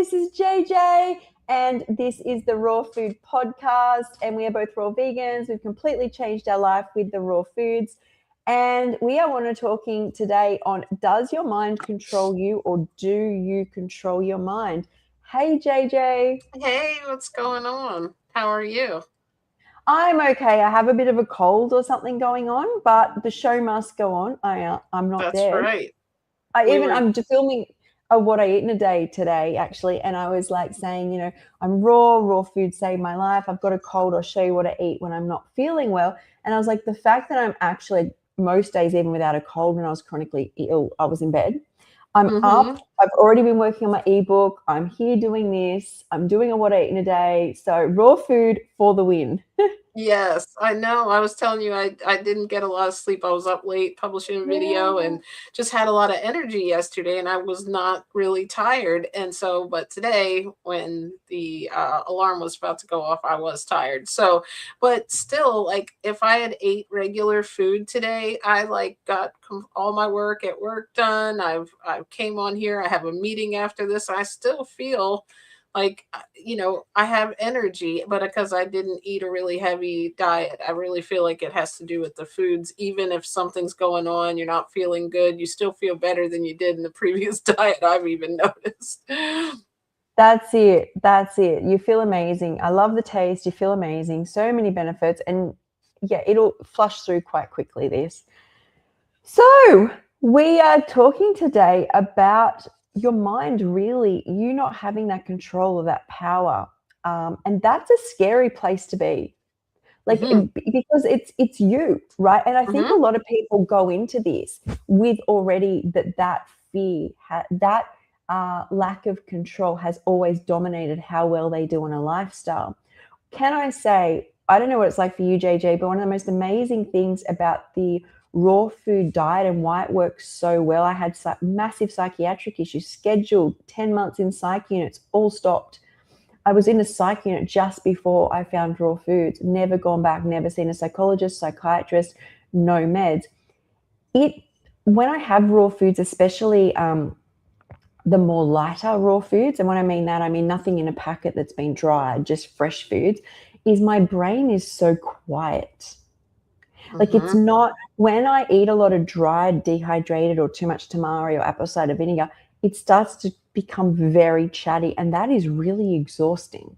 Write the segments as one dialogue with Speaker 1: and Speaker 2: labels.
Speaker 1: this is JJ, and this is the Raw Food Podcast. And we are both raw vegans. We've completely changed our life with the raw foods. And we are want to talking today on, does your mind control you, or do you control your mind? Hey, JJ.
Speaker 2: Hey, what's going on? How are you?
Speaker 1: I'm okay. I have a bit of a cold or something going on, but the show must go on. I'm not
Speaker 2: That's
Speaker 1: dead.
Speaker 2: right. We were,
Speaker 1: I'm just filming what I eat in a day today, actually, and I was like saying, I'm raw food saved my life. I've got a cold. I'll show you what I eat when I'm not feeling well. And I was like, the fact that I'm actually most days, even without a cold, when I was chronically ill, I was in bed. I'm
Speaker 2: mm-hmm.
Speaker 1: up. I've already been working on my ebook. I'm here doing this. I'm doing what I eat in a day. So raw food for the win.
Speaker 2: Yes, I know. I was telling you I didn't get a lot of sleep. I was up late publishing a video
Speaker 1: Yeah.
Speaker 2: and just had a lot of energy yesterday and I was not really tired. And so, but today when the alarm was about to go off, I was tired. So, but still, like if I had ate regular food today, I like got all my work at work done. I came on here. I have a meeting after this. I still feel like I have energy, but because I didn't eat a really heavy diet, I really feel like it has to do with the foods. Even if something's going on, you're not feeling good, you still feel better than you did in the previous diet, I've even noticed.
Speaker 1: That's it. That's it. You feel amazing. I love the taste. You feel amazing. So many benefits. And yeah, it'll flush through quite quickly, this. So, we are talking today about your mind, really, you not having that control of that power. And that's a scary place to be. Like,
Speaker 2: Hmm.
Speaker 1: because it's you, right? And I think a
Speaker 2: Hmm.
Speaker 1: lot of people go into this with already that fear, that lack of control has always dominated how well they do on a lifestyle. Can I say, I don't know what it's like for you, JJ, but one of the most amazing things about the raw food diet and why it works so well, I had massive psychiatric issues, scheduled 10 months in psych units, all stopped. I was in a psych unit just before I found raw foods, never gone back, never seen a psychologist, psychiatrist, no meds. It When I have raw foods, especially the more lighter raw foods, and when I mean that, I mean nothing in a packet that's been dried, just fresh foods, is my brain is so quiet. Like, it's
Speaker 2: Hmm.
Speaker 1: not, when I eat a lot of dried, dehydrated, or too much tamari or apple cider vinegar, it starts to become very chatty, and that is really exhausting.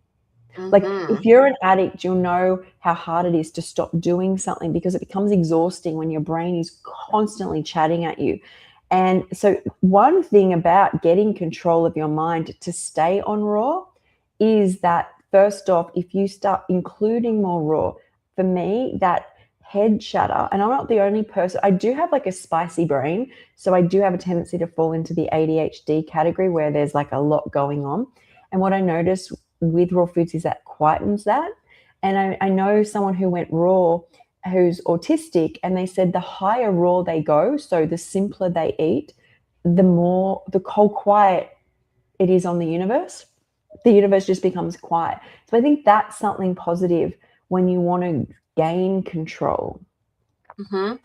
Speaker 1: Like, if
Speaker 2: Hmm.
Speaker 1: you're an addict, you'll know how hard it is to stop doing something because it becomes exhausting when your brain is constantly chatting at you. And so, one thing about getting control of your mind to stay on raw is that, first off, if you start including more raw, for me, that head chatter, and I'm not the only person, I do have like a spicy brain. So, I do have a tendency to fall into the ADHD category where there's like a lot going on. And what I noticed with raw foods is that quietens that. And I know someone who went raw who's autistic, and they said the higher raw they go, so the simpler they eat, the more the cold quiet it is on the universe. The universe just becomes quiet. So I think that's something positive when you want to gain control.
Speaker 2: Hmm.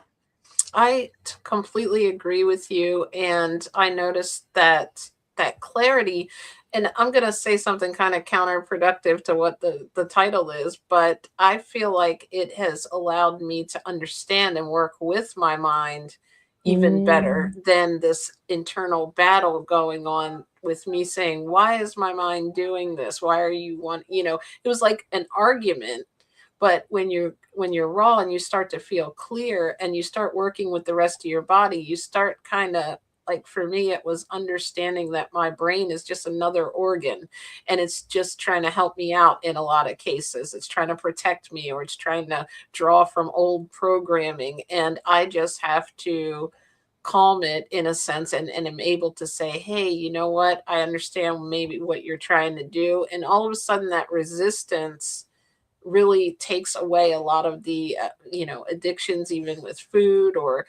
Speaker 2: Completely agree with you, and I noticed that clarity. And I'm going to say something kind of counterproductive to what the title is, but I feel like it has allowed me to understand and work with my mind even better
Speaker 1: Mm,
Speaker 2: than this internal battle going on with me saying, why is my mind doing this? Why are you want, it was like an argument. But when you're raw and you start to feel clear and you start working with the rest of your body, you start kind of, like for me it was understanding that my brain is just another organ, and it's just trying to help me out. In a lot of cases it's trying to protect me, or it's trying to draw from old programming, and I just have to calm it in a sense, and am able to say, hey, you know what, I understand maybe what you're trying to do. And all of a sudden that resistance really takes away a lot of the addictions, even with food, or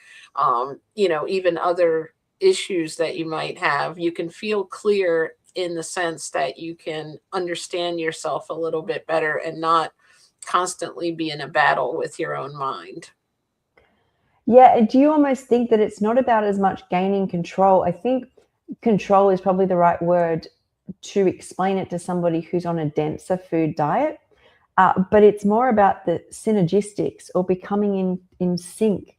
Speaker 2: even other issues that you might have. You can feel clear in the sense that you can understand yourself a little bit better and not constantly be in a battle with your own mind.
Speaker 1: yeah. Do you almost think that it's not about as much gaining control? I think control is probably the right word to explain it to somebody who's on a denser food diet. But it's more about the synergistics or becoming in sync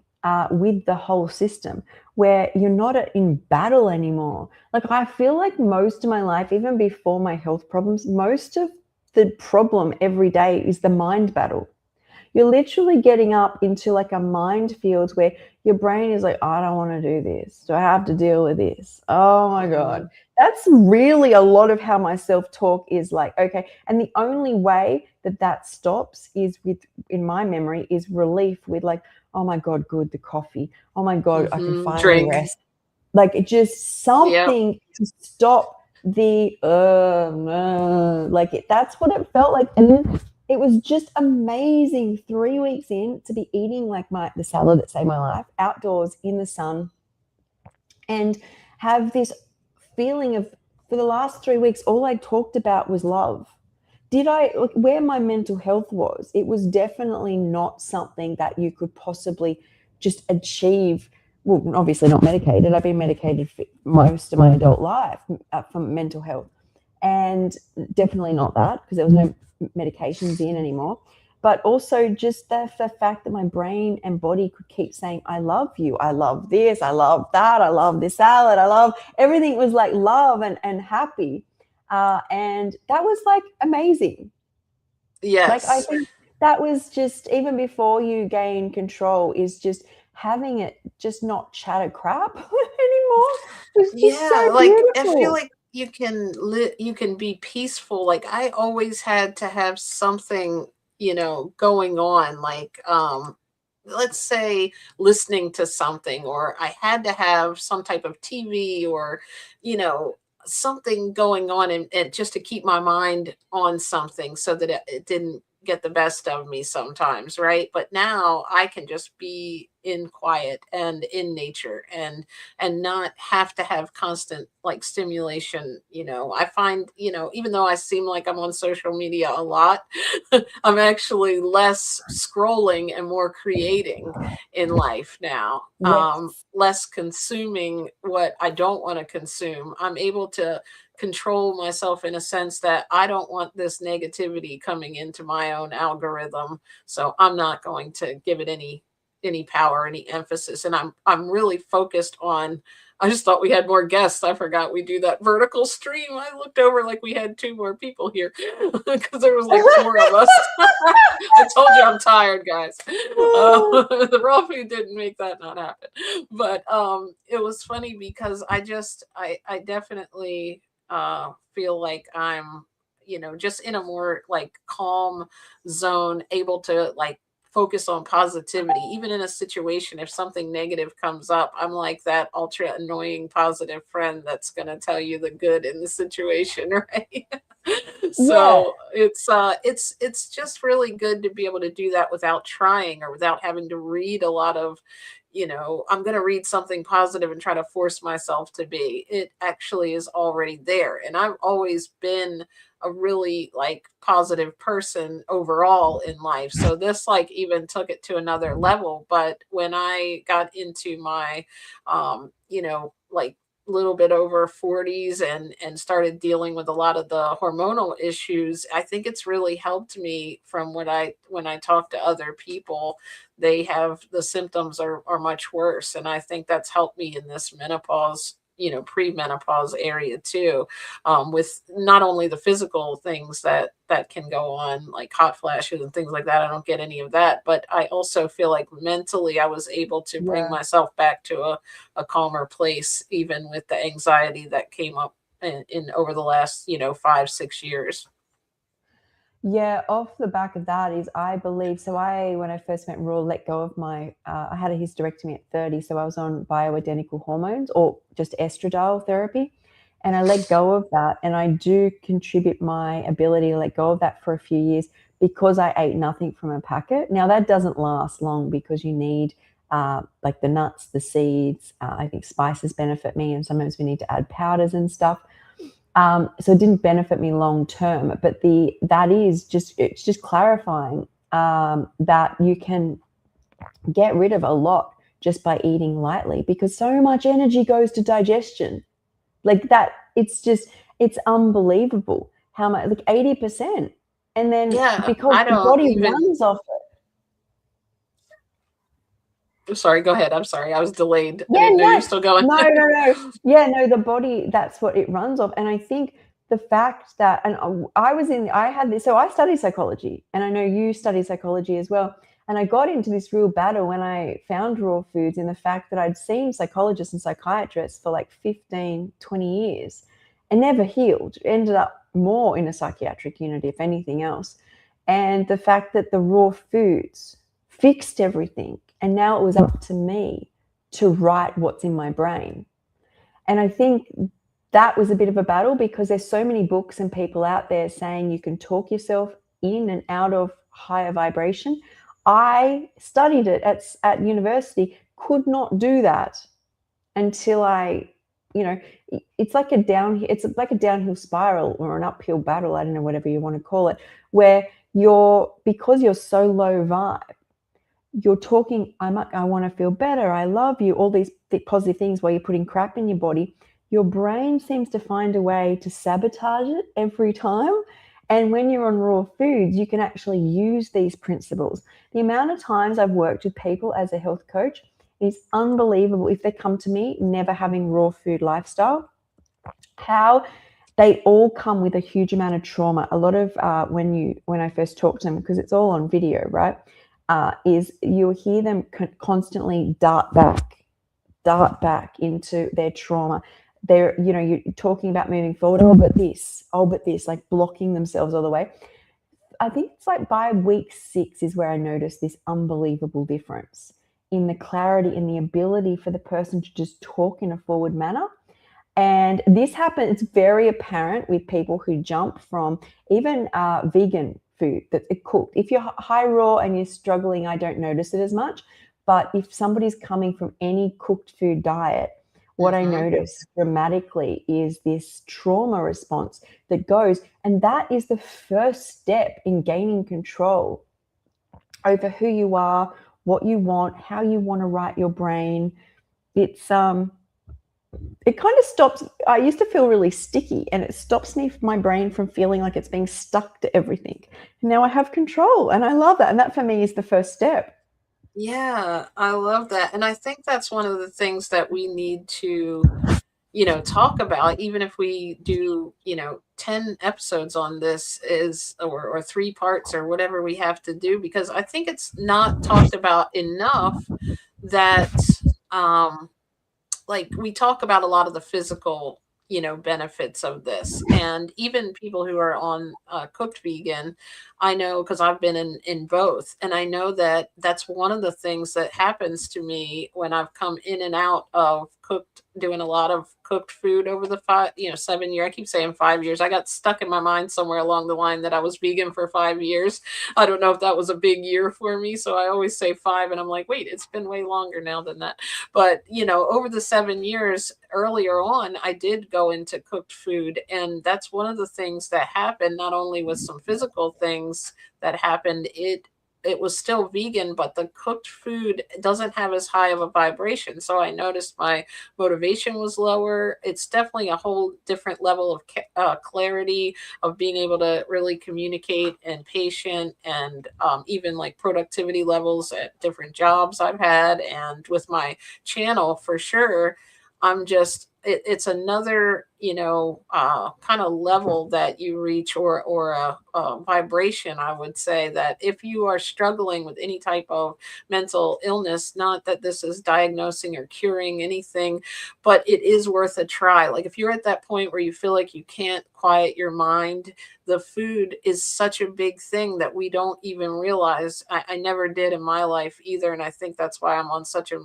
Speaker 1: with the whole system, where you're not in battle anymore. Like, I feel like most of my life, even before my health problems, most of the problem every day is the mind battle. You're literally getting up into like a mind field where your brain is like, I don't want to do this. Do I have to deal with this? Oh my God. That's really a lot of how my self-talk is like, okay. And the only way that stops is with, in my memory, is relief with like, oh my God, good, the coffee. Oh my God, I can finally
Speaker 2: Drink.
Speaker 1: rest. Like, just
Speaker 2: Yep.
Speaker 1: something to stop the like that's what it felt like. And then it was just amazing 3 weeks in to be eating like the salad that saved my life outdoors in the sun, and have this feeling of, for the last 3 weeks, all I talked about was love. Did I, like, where my mental health was, it was definitely not something that you could possibly just achieve. Well, obviously not medicated. I've been medicated for most of my adult life for mental health, and definitely not that, because there was no medications in anymore. But also just the fact that my brain and body could keep saying, I love you, I love this, I love that, I love this salad, I love everything. It was like love and happy. And that was like amazing. Like, I
Speaker 2: Yes.
Speaker 1: think that was just, even before you gain control, is just having it just not chatter crap anymore. It's just
Speaker 2: Yeah,
Speaker 1: so
Speaker 2: like I feel
Speaker 1: beautiful.
Speaker 2: like you can be peaceful. Like I always had to have something, going on, like let's say listening to something, or I had to have some type of TV, or you know something going on, and just to keep my mind on something so that it didn't get the best of me sometimes, right? But now I can just be in quiet and in nature, and not have to have constant like stimulation. I find, even though I seem like I'm on social media a lot, I'm actually less scrolling and more creating in life now.
Speaker 1: Yes.
Speaker 2: Less consuming what I don't want to consume. I'm able to control myself in a sense that I don't want this negativity coming into my own algorithm, so I'm not going to give it any power, any emphasis. And I'm really focused on, I just thought we had more guests. I forgot we do that vertical stream. I looked over like we had two more people here because there was like four of us. I told you I'm tired, guys. The raw food didn't make that not happen. But it was funny because I definitely feel like I'm, just in a more like calm zone, able to like focus on positivity. Even in a situation, if something negative comes up, I'm like that ultra annoying positive friend that's going to tell you the good in the situation, right?
Speaker 1: Yeah.
Speaker 2: So it's just really good to be able to do that without trying, or without having to read a lot of, I'm going to read something positive and try to force myself to be. It actually is already there. And I've always been a really like positive person overall in life. So this like even took it to another level. But when I got into my like little bit over 40s, and started dealing with a lot of the hormonal issues, I think it's really helped me. From what I when I talk to other people, they have the symptoms are much worse, and I think that's helped me in this menopause, pre-menopause area too, with not only the physical things that can go on, like hot flashes and things like that. I don't get any of that, but I also feel like mentally I was able to bring
Speaker 1: Yeah.
Speaker 2: myself back to a calmer place, even with the anxiety that came up in over the last 5-6 years.
Speaker 1: Yeah, off the back of that is, I believe, so when I first met Raw, let go of I had a hysterectomy at 30, so I was on bioidentical hormones, or just estradiol therapy, and I let go of that, and I do contribute my ability to let go of that for a few years, because I ate nothing from a packet. Now, that doesn't last long, because you need like the nuts, the seeds. I think spices benefit me, and sometimes we need to add powders and stuff. So it didn't benefit me long term, but it's just clarifying that you can get rid of a lot just by eating lightly, because so much energy goes to digestion, like that. It's just, It's unbelievable how much, like 80%. And then
Speaker 2: Yeah,
Speaker 1: because
Speaker 2: I
Speaker 1: the
Speaker 2: don't
Speaker 1: body
Speaker 2: even.
Speaker 1: runs off
Speaker 2: Sorry, go ahead. I'm sorry. I was delayed. I
Speaker 1: Yeah,
Speaker 2: didn't know you were
Speaker 1: no,
Speaker 2: still going.
Speaker 1: no, no, no. Yeah, no, the body, that's what it runs off. And I think the fact that, and I had this, so I studied psychology, and I know you study psychology as well. And I got into this real battle when I found raw foods, in the fact that I'd seen psychologists and psychiatrists for like 15, 20 years and never healed, ended up more in a psychiatric unit, if anything else. And the fact that the raw foods fixed everything. And now it was up to me to write what's in my brain. And I think that was a bit of a battle, because there's so many books and people out there saying you can talk yourself in and out of higher vibration. I studied it at university, could not do that until I, you know, it's like a downhill spiral or an uphill battle. I don't know, whatever you want to call it, where because you're so low vibe, you're talking, I want to feel better, I love you, all these positive things, while you're putting crap in your body. Your brain seems to find a way to sabotage it every time. And when you're on raw foods, you can actually use these principles. The amount of times I've worked with people as a health coach is unbelievable. If they come to me never having raw food lifestyle, how they all come with a huge amount of trauma. A lot of when I first talk to them, because it's all on video, right? Is you'll hear them constantly dart back into their trauma. They're, you're talking about moving forward. Oh, but this, like blocking themselves all the way. I think it's like by week 6 is where I noticed this unbelievable difference in the clarity and the ability for the person to just talk in a forward manner. And this happens, it's very apparent with people who jump from even vegan food that's cooked. If you're high raw and you're struggling, I don't notice it as much. But if somebody's coming from any cooked food diet, what I
Speaker 2: Hmm.
Speaker 1: notice dramatically is this trauma response that goes, and that is the first step in gaining control over who you are, what you want, how you want to write your brain. It's it kind of stops. I used to feel really sticky, and it stops my brain from feeling like it's being stuck to everything. Now I have control, and I love that. And that for me is the first step.
Speaker 2: Yeah, I love that. And I think that's one of the things that we need to, talk about, even if we do, 10 episodes on this, is or 3 parts or whatever we have to do, because I think it's not talked about enough that like we talk about a lot of the physical benefits of this, and even people who are on cooked vegan, I know because I've been in both, and I know that that's one of the things that happens to me when I've come in and out of cooked, doing a lot of cooked food over the 7 year, I keep saying 5 years, I got stuck in my mind somewhere along the line that I was vegan for 5 years. I don't know if that was a big year for me, so I always say 5, and I'm like, wait, it's been way longer now than that. But, over the 7 years earlier on, I did go into cooked food. And that's one of the things that happened, not only with some physical things that happened, it was still vegan, but the cooked food doesn't have as high of a vibration. So I noticed my motivation was lower. It's definitely a whole different level of clarity, of being able to really communicate, and patient, and even like productivity levels at different jobs I've had, and with my channel for sure. I'm just it's another kind of level that you reach, or a vibration, I would say, that if you are struggling with any type of mental illness, not that this is diagnosing or curing anything, but it is worth a try. Like if you're at that point where you feel like you can't quiet your mind, the food is such a big thing that we don't even realize. I never did in my life either, and I think that's why I'm on such a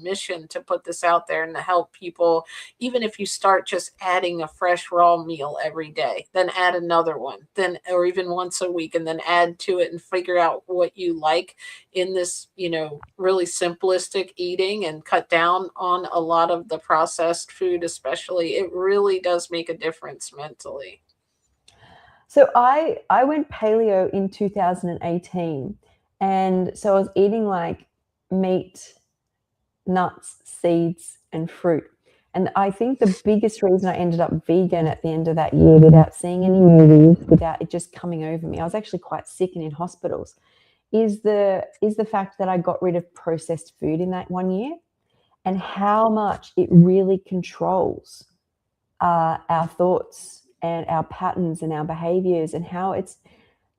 Speaker 2: mission to put this out there and to help people. Even if you start just adding a fresh raw meal every day, then add another one, then, or even once a week, and then add to it, and figure out what you like in this really simplistic eating, and cut down on a lot of the processed food especially, it really does make a difference mentally.
Speaker 1: So I went paleo in 2018, and so I was eating like meat, nuts, seeds, and fruit. And I think the biggest reason I ended up vegan at the end of that year without seeing any movies, without it just coming over me, I was actually quite sick and in hospitals, is the fact that I got rid of processed food in that one year, and how much it really controls our thoughts and our patterns and our behaviors, and how it's,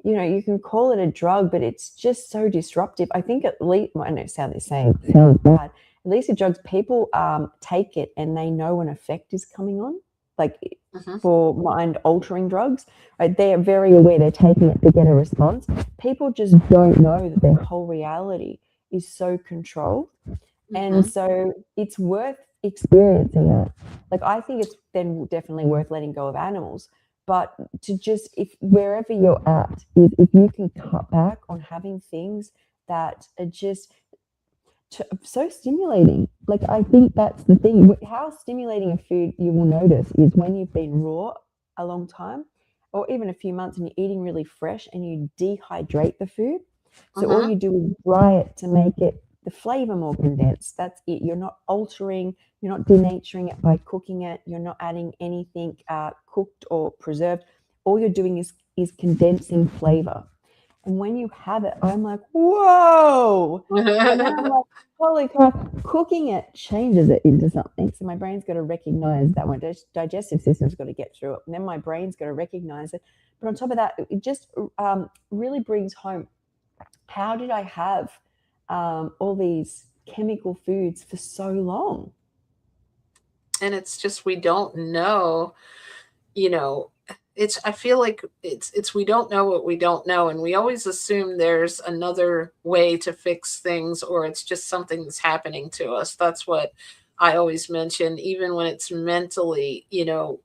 Speaker 1: you can call it a drug, but it's just so disruptive. I think at least, well, I know it sounds bad. At least with drugs, people take it and they know an effect is coming on. Like
Speaker 2: Mhm.
Speaker 1: for mind altering drugs, right? They are very aware they're taking it to get a response. People just don't know that their whole reality is so controlled, and
Speaker 2: Mhm.
Speaker 1: so it's worth experiencing it. Like, I think it's then definitely worth letting go of animals. But to just, if wherever you're at, if you can cut back on having things that are just so stimulating. Like, I think that's the thing. How stimulating a food you will notice is when you've been raw a long time, or even a few months, and you're eating really fresh and you dehydrate the food. So all
Speaker 2: Mhm.
Speaker 1: you do is dry it to make it the flavor more condensed. That's it. You're not altering, you're not denaturing it by cooking it. You're not adding anything cooked or preserved. All you're doing is condensing flavor. And when you have it, I'm like, whoa. And then I'm like, holy crap, cooking it changes it into something. So my brain's got to recognize that my digestive system's got to get through it. And then my brain's got to recognize it. But on top of that, it just really brings home, how did I have all these chemical foods for so long?
Speaker 2: And it's just we don't know, you know, it's I feel like it's we don't know what we don't know, and we always assume there's another way to fix things, or it's just something that's happening to us. That's what I always mention. Even when it's mentally,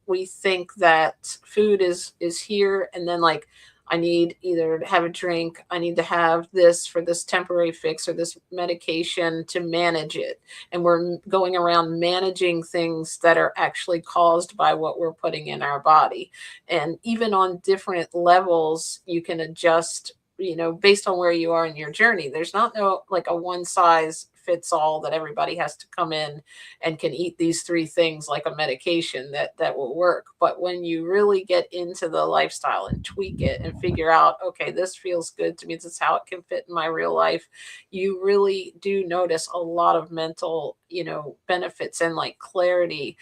Speaker 2: we think that food is here, and then like I need either to have a drink, I need to have this for this temporary fix or this medication to manage it, and we're going around managing things that are actually caused by what we're putting in our body. And even on different levels, you can adjust, based on where you are in your journey. There's not no like a one size fits all that everybody has to come in and can eat these three things like a medication that will work. But when you really get into the lifestyle and tweak it and figure out, okay, this feels good to me, this is how it can fit in my real life, you really do notice a lot of mental, benefits and like clarity,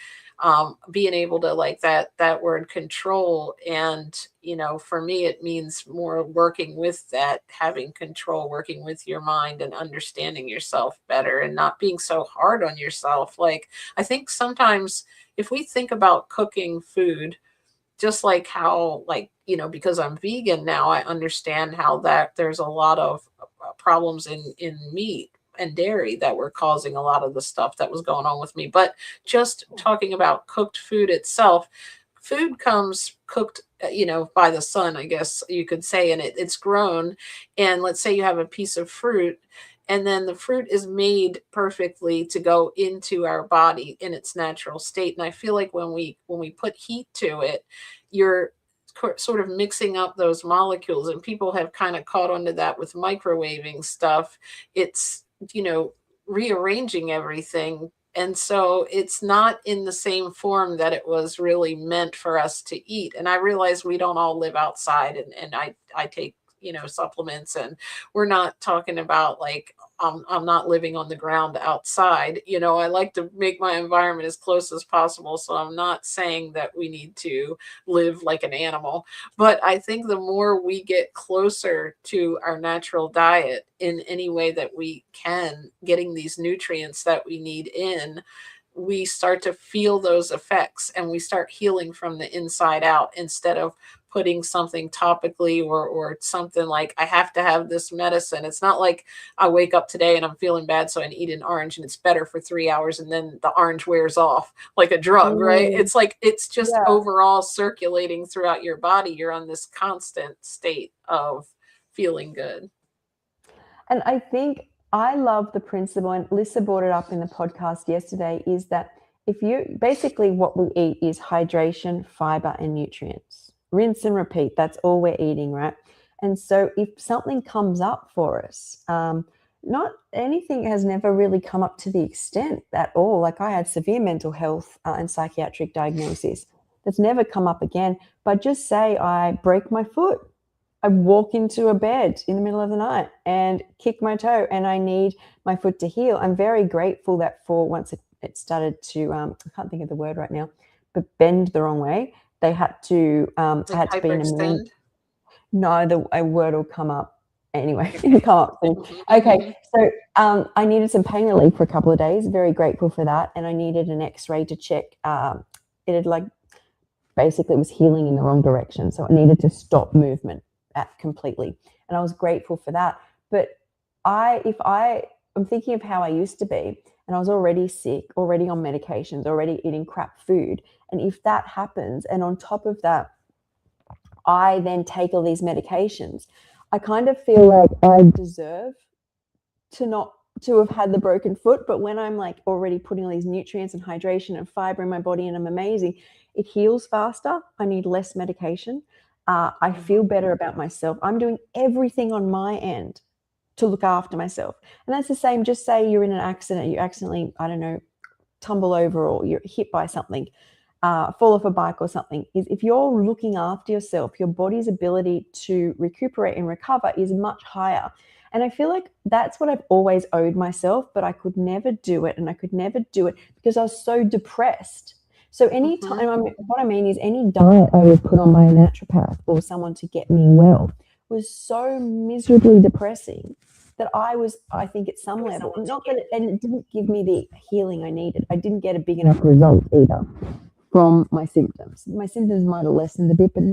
Speaker 2: being able to like that word control. And for me it means more working with that, having control, working with your mind and understanding yourself better and not being so hard on yourself. Like, I think sometimes if we think about cooking food, just like how, like, because I'm vegan now, I understand how that there's a lot of problems in meat and dairy that were causing a lot of the stuff that was going on with me. But just talking about cooked food itself, food comes cooked, by the sun, I guess you could say, and it's grown. And let's say you have a piece of fruit, and then the fruit is made perfectly to go into our body in its natural state. And I feel like when we put heat to it, you're sort of mixing up those molecules, and people have kind of caught onto that with microwaving stuff. It's, you know rearranging everything, and so it's not in the same form that it was really meant for us to eat. And I realize we don't all live outside, and I take, supplements, and we're not talking about like, I'm not living on the ground outside. I like to make my environment as close as possible, so I'm not saying that we need to live like an animal. But I think the more we get closer to our natural diet in any way that we can, getting these nutrients that we need in, we start to feel those effects, and we start healing from the inside out, instead of putting something topically, or something like, I have to have this medicine. It's not like I wake up today and I'm feeling bad, so I eat an orange and it's better for 3 hours, and then the orange wears off like a drug, right?
Speaker 1: Mm,
Speaker 2: It's like it's just
Speaker 1: yeah.
Speaker 2: overall circulating throughout your body. You're on this constant state of feeling good.
Speaker 1: And I think I love the principle, and Lisa brought it up in the podcast yesterday, is that if you basically, what we eat is hydration, fiber, and nutrients. Rinse and repeat. That's all we're eating, right? And so if something comes up for us, Not anything has never really come up to the extent at all. Like I had severe mental health and psychiatric diagnosis. That's never come up again. But just say I break my foot, I walk into a bed in the middle of the night and kick my toe, and I need my foot to heal. I'm very grateful that for once it started to, I can't think of the word right now, but bend the wrong way. They had to, I
Speaker 2: Like
Speaker 1: had to be in a
Speaker 2: hyperextend.
Speaker 1: no, a word will come up anyway. It'll come up soon.
Speaker 2: Mhm,
Speaker 1: Okay,
Speaker 2: mhm.
Speaker 1: so I needed some pain relief for a couple of days. Very grateful for that, and I needed an X-ray to check. It had like basically it was healing in the wrong direction, so it needed to stop movement at completely, and I was grateful for that. But I'm thinking of how I used to be, and I was already sick, already on medications, already eating crap food, and if that happens, and on top of that I then take all these medications, I kind of feel like I deserve to not to have had the broken foot. But when I'm like already putting all these nutrients and hydration and fiber in my body and I'm amazing, it heals faster. I need less medication. I feel
Speaker 2: Mhm.
Speaker 1: better about myself. I'm doing everything on my end to look after myself. And that's the same. Just say you're in an accident, you accidentally, I don't know, tumble over or you're hit by something, fall off a bike or something, is if you're looking after yourself, your body's ability to recuperate and recover is much higher. And I feel like that's what I've always owed myself, but I could never do it. And I could never do it because I was so depressed. So anytime,
Speaker 2: Mhm.
Speaker 1: what I mean is any diet I was put on by a naturopath or someone to get me well was so miserably depressing that I think at some level, not that and it didn't give me the healing I needed. I didn't get a big enough result either from my symptoms. My symptoms might have lessened a bit, but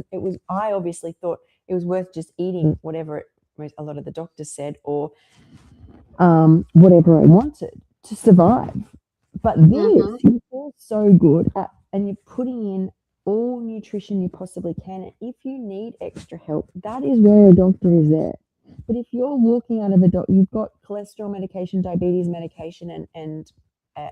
Speaker 1: I obviously thought it was worth just eating whatever a lot of the doctors said or whatever I wanted to survive. But this,
Speaker 2: Mhm.
Speaker 1: you feel so good and you're putting in all nutrition you possibly can. And if you need extra help, that is where a doctor is there. But if you're walking out of a doctor, you've got cholesterol medication, diabetes medication, and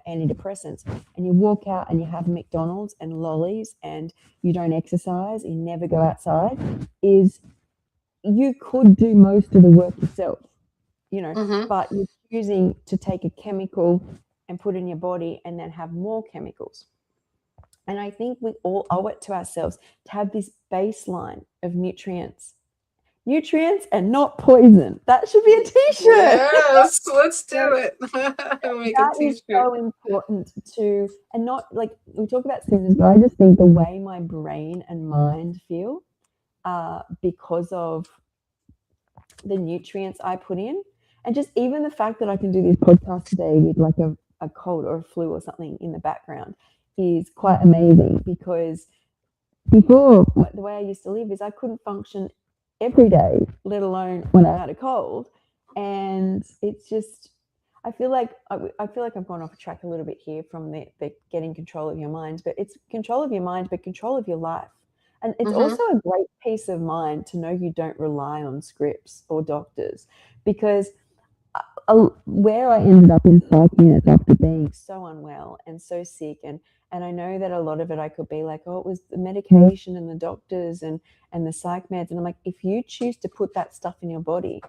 Speaker 1: antidepressants, and you walk out and you have McDonald's and lollies and you don't exercise, you never go outside, is you could do most of the work yourself,
Speaker 2: Mhm.
Speaker 1: but you're choosing to take a chemical and put in your body and then have more chemicals. And I think we all owe it to ourselves to have this baseline of nutrients and not poison. That should be a t-shirt.
Speaker 2: Yes, let's
Speaker 1: You know,
Speaker 2: do it. Make a
Speaker 1: that is
Speaker 2: t-shirt.
Speaker 1: so important to, and not like we talk about symptoms, but I just think the way my brain and mind feel because of the nutrients I put in. And just even the fact that I can do this podcast today with like a cold or a flu or something in the background is quite amazing because before the way I used to live is I couldn't function every day, let alone when I had a cold. And it's just, I feel like I've gone off track a little bit here from the getting control of your mind, but it's control of your mind, but control of your life. And it's
Speaker 2: Mhm.
Speaker 1: also a great peace of mind to know you don't rely on scripts or doctors because where I ended up in psych units after being so unwell and so sick, and I know that a lot of it I could be like, oh, it was the medication and the doctors and the psych meds, and I'm like, if you choose to put that stuff in your body,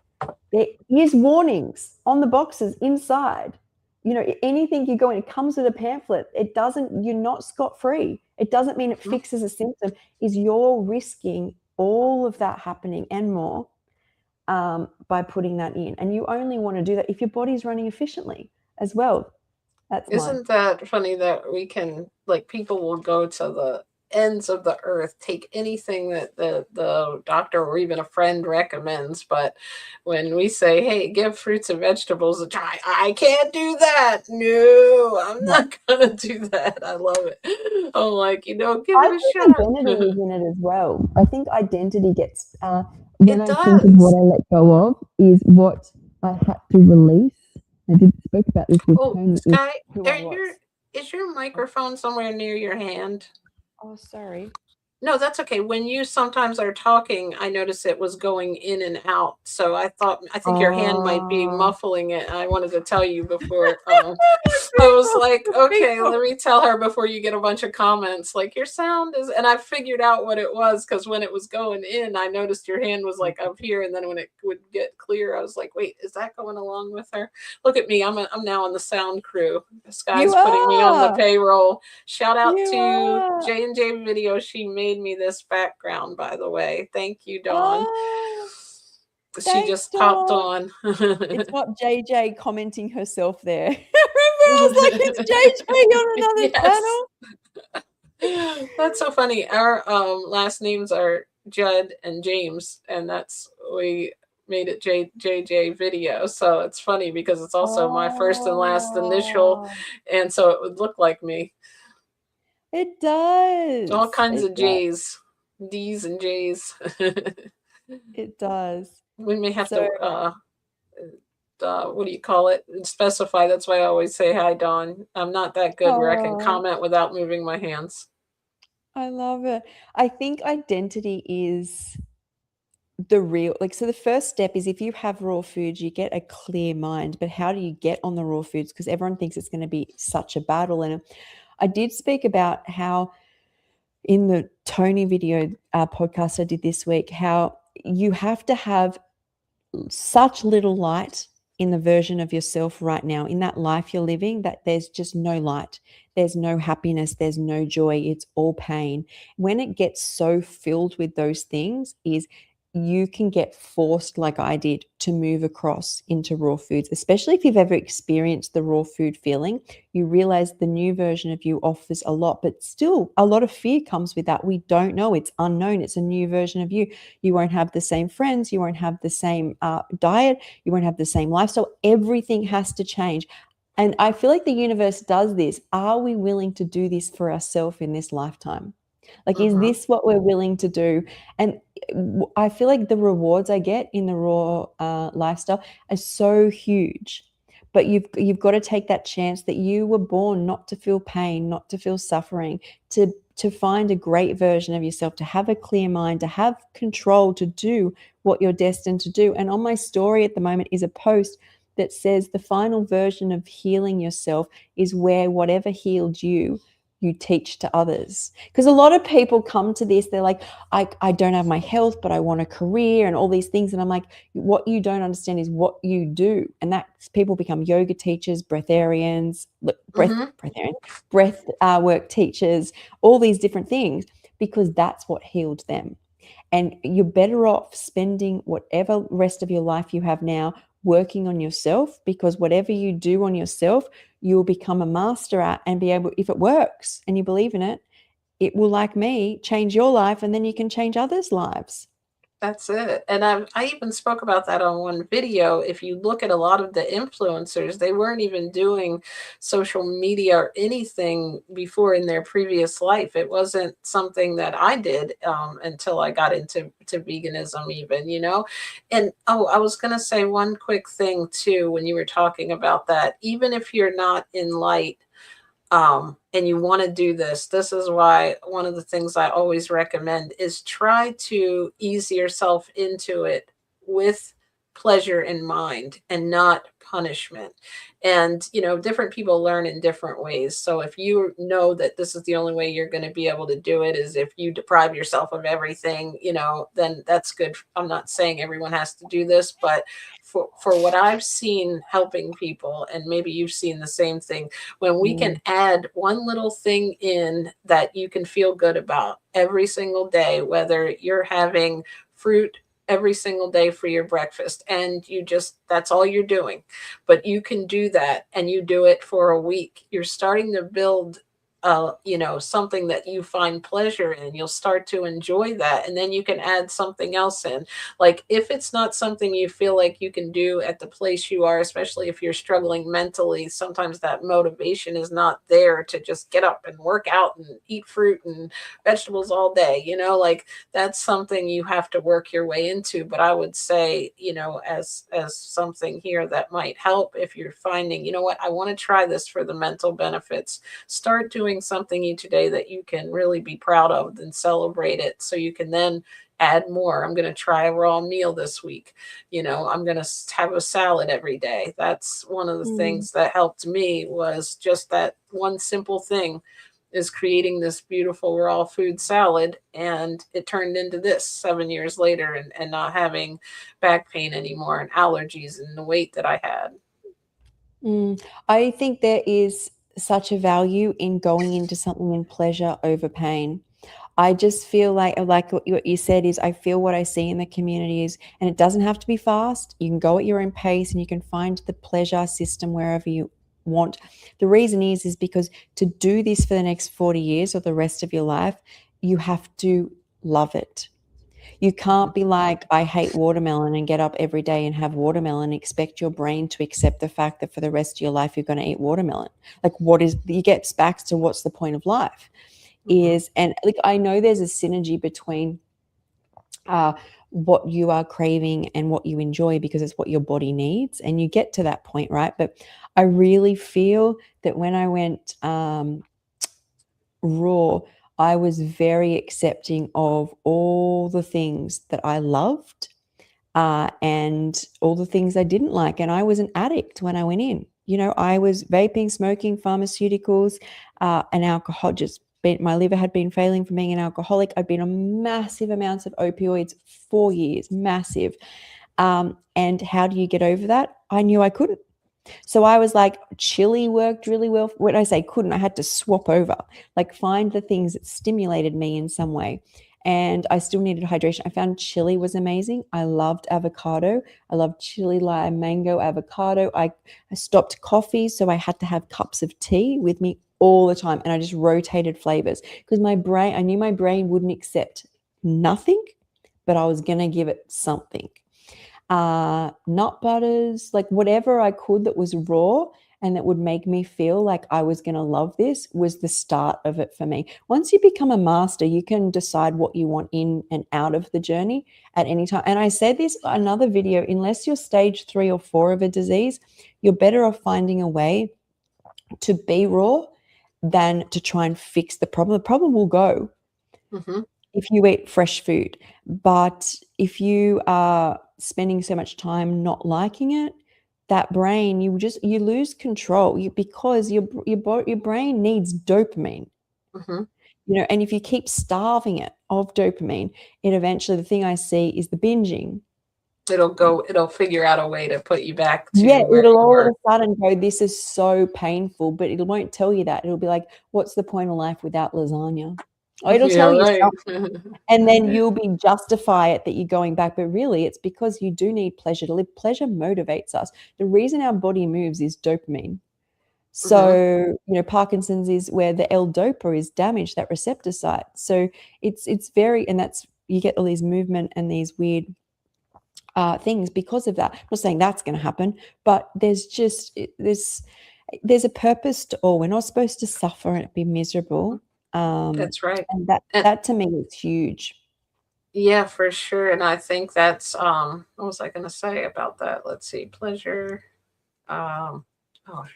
Speaker 1: there is warnings on the boxes inside. Anything you go in, it comes with a pamphlet. It doesn't. You're not scot free. It doesn't mean it
Speaker 2: Mhm.
Speaker 1: fixes a symptom. Is you're risking all of that happening and more by putting that in. And you only want to do that if your body's running efficiently as well. That's mine.
Speaker 2: Isn't that funny that we can, like, people will go to the ends of the earth, take anything that the doctor or even a friend recommends, but when we say, hey, give fruits and vegetables a try, I can't do that. No, I'm
Speaker 1: Yeah.
Speaker 2: not gonna do that. I love it. I'm like, give
Speaker 1: I
Speaker 2: it a
Speaker 1: think
Speaker 2: shot.
Speaker 1: identity is in it as well. I think identity gets, when
Speaker 2: It
Speaker 1: I think of what
Speaker 2: does.
Speaker 1: I let go of, is what I had to release. I did spoke about this with
Speaker 2: Oh,
Speaker 1: Tony, with
Speaker 2: Sky,
Speaker 1: who
Speaker 2: are
Speaker 1: I
Speaker 2: your
Speaker 1: was.
Speaker 2: is your microphone somewhere near your hand?
Speaker 1: Oh, sorry.
Speaker 2: No, that's okay. When you sometimes are talking, I notice it was going in and out. So I think your hand might be
Speaker 1: Oh.
Speaker 2: muffling it. I wanted to tell you before. I was
Speaker 1: People,
Speaker 2: like, okay,
Speaker 1: people.
Speaker 2: let me tell her before you get a bunch of comments. Like, your sound is, and I figured out what it was because when it was going in, I noticed your hand was like up here, and then when it would get clear, I was like, wait, is that going along with her? Look at me, I'm now on the sound crew. This
Speaker 1: You
Speaker 2: guy's putting me on the
Speaker 1: are.
Speaker 2: payroll. Shout out
Speaker 1: You
Speaker 2: to
Speaker 1: are.
Speaker 2: J&J Video. She made me this background, by the way. Thank you, Dawn.
Speaker 1: Oh,
Speaker 2: She
Speaker 1: thanks,
Speaker 2: just popped
Speaker 1: Dawn.
Speaker 2: on.
Speaker 1: It's what JJ commenting herself there. Remember, I was like, it's JJ on another
Speaker 2: Yes.
Speaker 1: channel.
Speaker 2: That's so funny. Our last names are Judd and James, and that's we made it JJ Video. So it's funny because it's also my first and last initial,
Speaker 1: Oh,
Speaker 2: and so it would look like me.
Speaker 1: it
Speaker 2: All
Speaker 1: does.
Speaker 2: kinds
Speaker 1: It
Speaker 2: of
Speaker 1: does.
Speaker 2: J's, D's and J's.
Speaker 1: It does.
Speaker 2: We may have
Speaker 1: So,
Speaker 2: to what do you call it? Specify. That's why I always say hi, Dawn. I'm not that good where I can
Speaker 1: oh,
Speaker 2: comment without moving my hands.
Speaker 1: I love it. I think identity is the real, like, so the first step is if you have raw foods, you get a clear mind. But how do you get on the raw foods? Because everyone thinks it's going to be such a battle. And I did speak about how in the Tony video podcast I did this week, how you have to have such little light in the version of yourself right now, in that life you're living, that there's just no light. There's no happiness. There's no joy. It's all pain. When it gets so filled with those things, is you can get forced, like I did, to move across into raw foods, especially if you've ever experienced the raw food feeling. You realize the new version of you offers a lot, but still a lot of fear comes with that. We don't know. It's unknown. It's a new version of you. You won't have the same friends. You won't have the same diet. You won't have the same lifestyle. Everything has to change. And I feel like the universe does this. Are we willing to do this for ourselves in this lifetime? Like, is
Speaker 2: Mm-hmm.
Speaker 1: this what we're willing to do? And I feel like the rewards I get in the raw lifestyle are so huge. But you've got to take that chance that you were born not to feel pain, not to feel suffering, to find a great version of yourself, to have a clear mind, to have control, to do what you're destined to do. And on my story at the moment is a post that says the final version of healing yourself is where whatever healed you, you teach to others. Because a lot of people come to this, they're like, I don't have my health, but I want a career and all these things. And I'm like, what you don't understand is what you do. And that people become yoga teachers,
Speaker 2: Mm-hmm.
Speaker 1: breath work teachers, all these different things, because that's what healed them. And you're better off spending whatever rest of your life you have now working on yourself, because whatever you do on yourself, you'll become a master at and be able, if it works and you believe in it, it will, like me, change your life, and then you can change others' lives.
Speaker 2: That's it. And I even spoke about that on one video. If you look at a lot of the influencers, they weren't even doing social media or anything before in their previous life. It wasn't something that I did until I got into veganism, even, you know. And oh, I was going to say one quick thing too when you were talking about that. Even if you're not in light, and you want to do this, this is why one of the things I always recommend is try to ease yourself into it with pleasure in mind and not punishment. And you know, different people learn in different ways. So if you know that this is the only way you're going to be able to do it is if you deprive yourself of everything, you know, then that's good. I'm not saying everyone has to do this, but for what I've seen helping people, and maybe you've seen the same thing, when we can
Speaker 1: Mm.
Speaker 2: add one little thing in that you can feel good about every single day, whether you're having fruit every single day for your breakfast and you just, that's all you're doing, but you can do that and you do it for a week, you're starting to build you know, something that you find pleasure in. You'll start to enjoy that, and then you can add something else in. Like if it's not something you feel like you can do at the place you are, especially if you're struggling mentally, sometimes that motivation is not there to just get up and work out and eat fruit and vegetables all day, you know, like that's something you have to work your way into. But I would say, you know, as something here that might help, if you're finding, you know what, I want to try this for the mental benefits, start doing having something each day that you can really be proud of, then celebrate it so you can then add more. I'm going to try a raw meal this week. I'm going to have a salad every day. That's one of the
Speaker 1: Mm.
Speaker 2: things that helped me, was just that one simple thing, is creating this beautiful raw food salad. And it turned into this 7 years later, and not having back pain anymore and allergies and the weight that I had.
Speaker 1: Mm. I think there is such a value in going into something in pleasure over pain. I just feel like what you said is, I feel what I see in the community is, and it doesn't have to be fast. You can go at your own pace and you can find the pleasure system wherever you want. The reason is because to do this for the next 40 years or the rest of your life, you have to love it. You can't be like, I hate watermelon, and get up every day and have watermelon and expect your brain to accept the fact that for the rest of your life you're going to eat watermelon. Like, what is, you get back to what's the point of life
Speaker 2: Mhm.
Speaker 1: is, and like, I know there's a synergy between uh, what you are craving and what you enjoy, because it's what your body needs, and you get to that point, right? But I really feel that when I went raw, I was very accepting of all the things that I loved, and all the things I didn't like. And I was an addict when I went in. I was vaping, smoking, pharmaceuticals, and alcohol. My liver had been failing from being an alcoholic. I'd been on massive amounts of opioids 4 years, massive. And how do you get over that? I knew I couldn't. So I was like, chili worked really well. When I say couldn't, I had to swap over, like find the things that stimulated me in some way. And I still needed hydration. I found chili was amazing. I loved avocado. I loved chili, lime, mango, avocado. I stopped coffee, so I had to have cups of tea with me all the time. And I just rotated flavors because I knew my brain wouldn't accept nothing, but I was going to give it something. Nut butters, like whatever I could that was raw and that would make me feel like I was going to love this, was the start of it for me. Once you become a master, you can decide what you want in and out of the journey at any time. And I said this another video, unless you're stage 3 or 4 of a disease, you're better off finding a way to be raw than to try and fix the problem. The problem will go
Speaker 2: Mhm.
Speaker 1: if you eat fresh food. But if you are spending so much time not liking it, that brain, you lose control, because your brain needs dopamine.
Speaker 2: Mhm.
Speaker 1: And if you keep starving it of dopamine, it eventually, the thing I see is the binging.
Speaker 2: It'll figure out a way to put you back
Speaker 1: Yeah,
Speaker 2: to where
Speaker 1: it'll
Speaker 2: you
Speaker 1: all of
Speaker 2: were.
Speaker 1: a sudden go, this is so painful, but it won't tell you that. It'll be like, what's the point of life without lasagna? Or it'll
Speaker 2: Yeah,
Speaker 1: tell you
Speaker 2: right.
Speaker 1: something. And then you'll be justify it that you're going back. But really, it's because you do need pleasure to live. Pleasure motivates us. The reason our body moves is dopamine.
Speaker 2: Mhm.
Speaker 1: So, Parkinson's is where the L-DOPA is damaged, that receptor site. So it's very, and that's, you get all these movement and these weird things because of that. I'm not saying that's going to happen, but there's a purpose to all. We're not supposed to suffer and be miserable.
Speaker 2: That's right.
Speaker 1: And that
Speaker 2: And
Speaker 1: that to me is huge.
Speaker 2: yeah, for sure. And I think that's what was I gonna say about that? Let's see, pleasure. Oh, I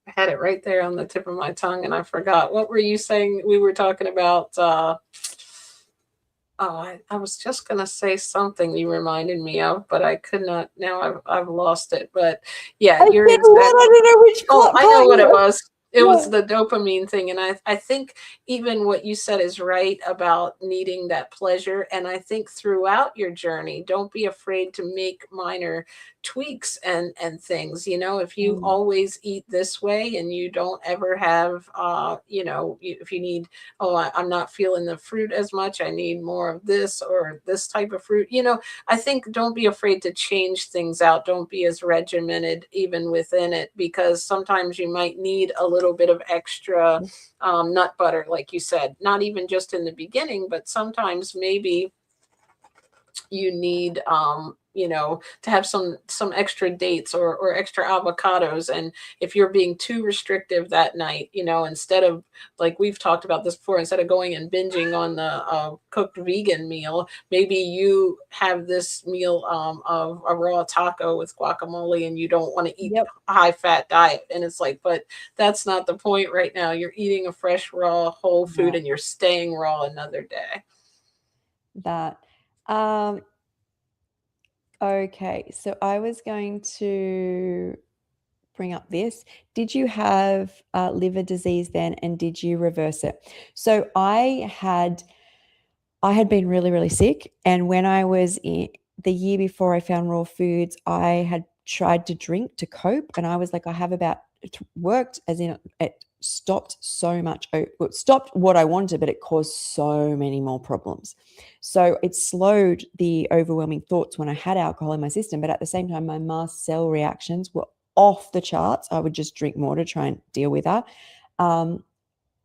Speaker 2: had it right there on the tip of my tongue and I forgot. What were you saying? We were talking about oh, I was just gonna say something you reminded me of, but I could not. Now I've lost it. But yeah,
Speaker 1: I
Speaker 2: you're
Speaker 1: said what? I
Speaker 2: exactly.
Speaker 1: don't know which
Speaker 2: Oh, I know
Speaker 1: part
Speaker 2: what it
Speaker 1: you.
Speaker 2: was. It was
Speaker 1: Yeah.
Speaker 2: the dopamine thing. And I think even what you said is right about needing that pleasure. And I think throughout your journey, don't be afraid to make minor tweaks and things. If you
Speaker 1: Mm.
Speaker 2: always eat this way and you don't ever have, if you need, oh, I'm not feeling the fruit as much, I need more of this or this type of fruit, I think don't be afraid to change things out. Don't be as regimented even within it, because sometimes you might need a little bit of extra nut butter, like you said, not even just in the beginning, but sometimes maybe you need to have some extra dates or extra avocados. And if you're being too restrictive that night, instead of, like we've talked about this before, instead of going and binging on the cooked vegan meal, maybe you have this meal of a raw taco with guacamole, and you don't want to eat
Speaker 1: Yep.
Speaker 2: a high fat diet. And it's like, but that's not the point right now. You're eating a fresh raw whole food,
Speaker 1: Right.
Speaker 2: and you're staying raw another day.
Speaker 1: That. Um, okay, so I was going to bring up this. Did you have liver disease then, and did you reverse it? So I had been really, really sick, and when I was in the year before I found raw foods, I had tried to drink to cope, and I was like, I have about it worked, as in it stopped so much. It stopped what I wanted, but it caused so many more problems. So it slowed the overwhelming thoughts when I had alcohol in my system, but at the same time, my mast cell reactions were off the charts. I would just drink more to try and deal with that. Um,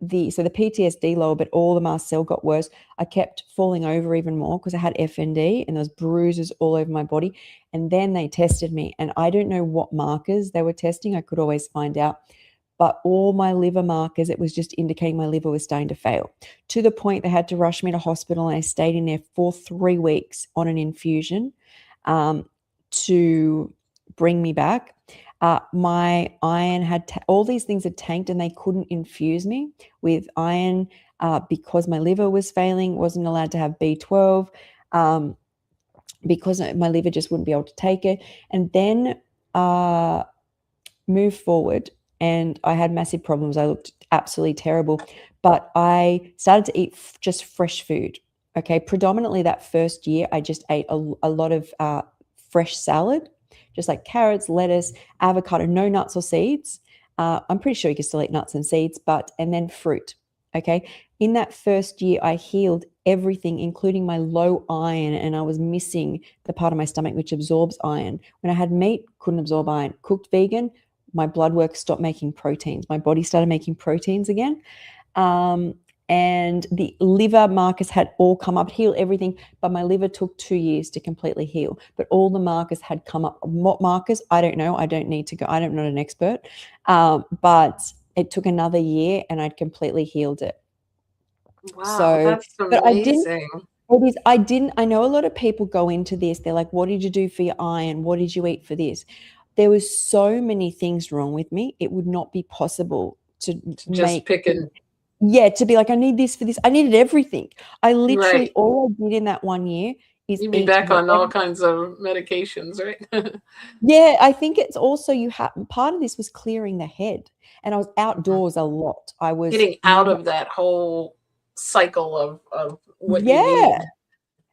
Speaker 1: the PTSD lower, but all the mast cell got worse. I kept falling over even more because I had FND and those bruises all over my body. And then they tested me, and I don't know what markers they were testing. I could always find out. But all my liver markers, it was just indicating my liver was starting to fail, to the point they had to rush me to hospital. And I stayed in there for 3 weeks on an infusion to bring me back. My iron had all these things had tanked, and they couldn't infuse me with iron because my liver was failing, wasn't allowed to have B12 because my liver just wouldn't be able to take it. And then move forward, and I had massive problems. I looked absolutely terrible, but I started to eat just fresh food. Okay, predominantly that first year, I just ate a lot of fresh salad, just like carrots, lettuce, avocado, no nuts or seeds. I'm pretty sure you can still eat nuts and seeds, and then fruit. Okay, in that first year, I healed everything, including my low iron, and I was missing the part of my stomach which absorbs iron. When I had meat, couldn't absorb iron. Cooked vegan, my blood work stopped making proteins. My body started making proteins again. And the liver markers had all come up, heal everything, but my liver took 2 years to completely heal. But all the markers had come up. What markers? I don't know. I don't need to go. I'm not an expert. But it took another year, and I'd completely healed it.
Speaker 2: Wow,
Speaker 1: So,
Speaker 2: that's
Speaker 1: but I didn't.
Speaker 2: amazing.
Speaker 1: It is. I didn't. I know a lot of people go into this. They're like, "What did you do for your iron? What did you eat for this?" There was so many things wrong with me. It would not be possible to
Speaker 2: Just
Speaker 1: make.
Speaker 2: picking.
Speaker 1: Yeah, to be like, I need this for this. I needed everything. I literally,
Speaker 2: Right.
Speaker 1: all I did in that 1 year is
Speaker 2: You'd be
Speaker 1: eat
Speaker 2: back on all
Speaker 1: whatever.
Speaker 2: kinds of medications, right?
Speaker 1: Yeah, I think it's also you have part of this was clearing the head, and I was outdoors a lot. I was
Speaker 2: Getting out
Speaker 1: never.
Speaker 2: of that whole cycle of what you
Speaker 1: Yeah.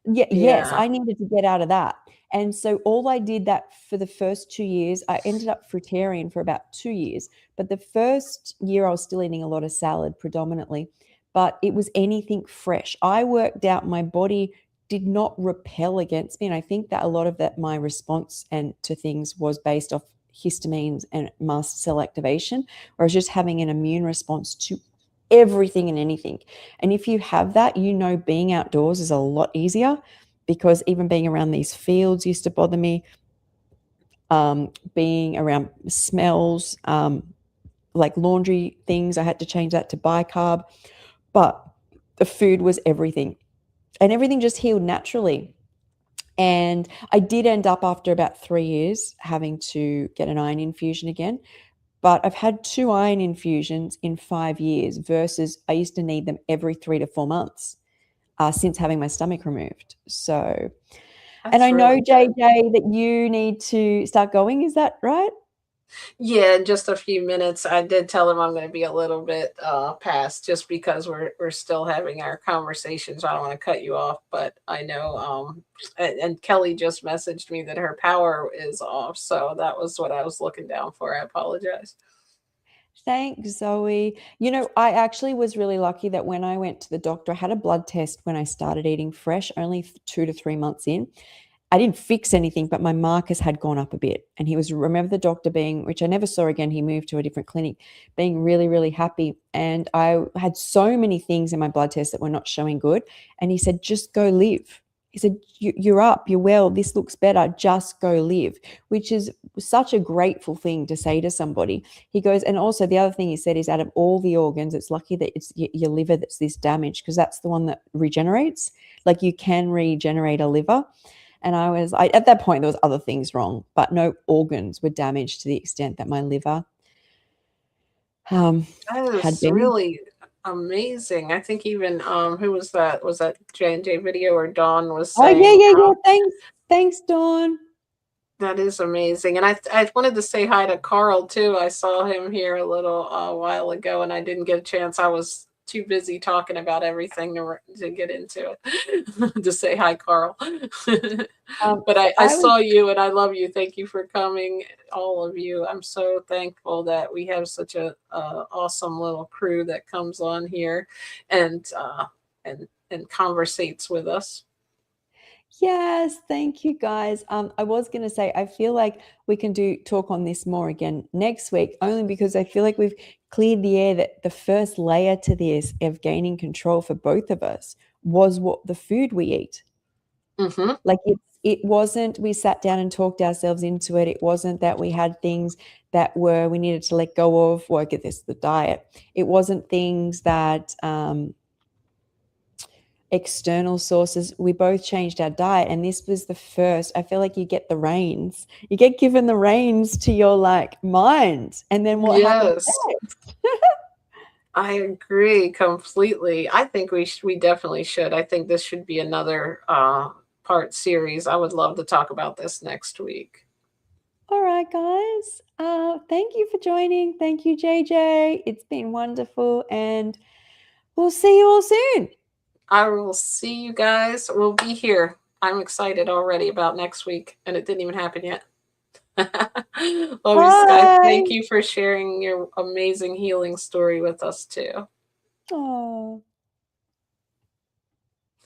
Speaker 2: need.
Speaker 1: Yeah, yes,
Speaker 2: Yeah.
Speaker 1: I needed to get out of that. And so all I did that for the first 2 years, I ended up fruitarian for about 2 years, but the first year I was still eating a lot of salad predominantly, but it was anything fresh. I worked out my body did not repel against me, and I think that a lot of that my response and to things was based off histamines and mast cell activation, where I was just having an immune response to everything and anything. And if you have that, being outdoors is a lot easier, because even being around these fields used to bother me. Being around smells, like laundry things, I had to change that to bicarb. But the food was everything, and everything just healed naturally. And I did end up, after about 3 years, having to get an iron infusion again. But I've had 2 iron infusions in 5 years versus I used to need them every 3 to 4 months since having my stomach removed. So, and
Speaker 2: That's
Speaker 1: I know,
Speaker 2: really good.
Speaker 1: JJ, that you need to start going. Is that right?
Speaker 2: Yeah, in just a few minutes. I did tell him I'm going to be a little bit past, just because we're still having our conversations. I don't want to cut you off, but I know and Kelly just messaged me that her power is off, so that was what I was looking down for. I apologize.
Speaker 1: Thanks, Zoe. I actually was really lucky that when I went to the doctor, I had a blood test when I started eating fresh, only 2 to 3 months in. I didn't fix anything, but my markers had gone up a bit. And remember the doctor being, which I never saw again, he moved to a different clinic, being really, really happy. And I had so many things in my blood test that were not showing good. And he said, just go live. He said, you're up, you're well, this looks better, just go live, which is such a grateful thing to say to somebody. He goes, and also the other thing he said is, out of all the organs, it's lucky that it's your liver that's this damaged, because that's the one that regenerates. Like, you can regenerate a liver. And at that point, there was other things wrong, but no organs were damaged to the extent that my liver
Speaker 2: That
Speaker 1: had
Speaker 2: is
Speaker 1: been.
Speaker 2: really amazing. I think even who was that? Was that J&J video or Dawn was
Speaker 1: Oh, yeah,
Speaker 2: saying
Speaker 1: yeah, yeah. Thanks, Dawn.
Speaker 2: that is amazing. And I wanted to say hi to Carl too. I saw him here a little while ago and I didn't get a chance. I was too busy talking about everything to get into it to say hi, Carl. But
Speaker 1: So
Speaker 2: I
Speaker 1: I was
Speaker 2: saw you and I love you. Thank you for coming, all of you. I'm so thankful that we have such a awesome little crew that comes on here and and conversates with us.
Speaker 1: Yes, thank you guys. I was going to say, I feel like we can talk on this more again next week, only because I feel like we've cleared the air that the first layer to this of gaining control for both of us was what the food we eat.
Speaker 2: Mm-hmm.
Speaker 1: Like, it wasn't we sat down and talked ourselves into it. It wasn't that we had things that we needed to let go of. Well, I get this, the diet. It wasn't things that external sources. We both changed our diet, and this was the first. I feel like you get the reins. You get given the reins to your mind, and then what happens
Speaker 2: Yes.
Speaker 1: next?
Speaker 2: I agree completely. I think we definitely should. I think this should be another part series. I would love to talk about this next week.
Speaker 1: All right, guys. Thank you for joining. Thank you, JJ. It's been wonderful, and we'll see you all soon.
Speaker 2: I will see you guys. We'll be here. I'm excited already about next week, and it didn't even happen yet. Love you, Skye.
Speaker 1: Bye.
Speaker 2: Thank you for sharing your amazing healing story with us too.
Speaker 1: Oh.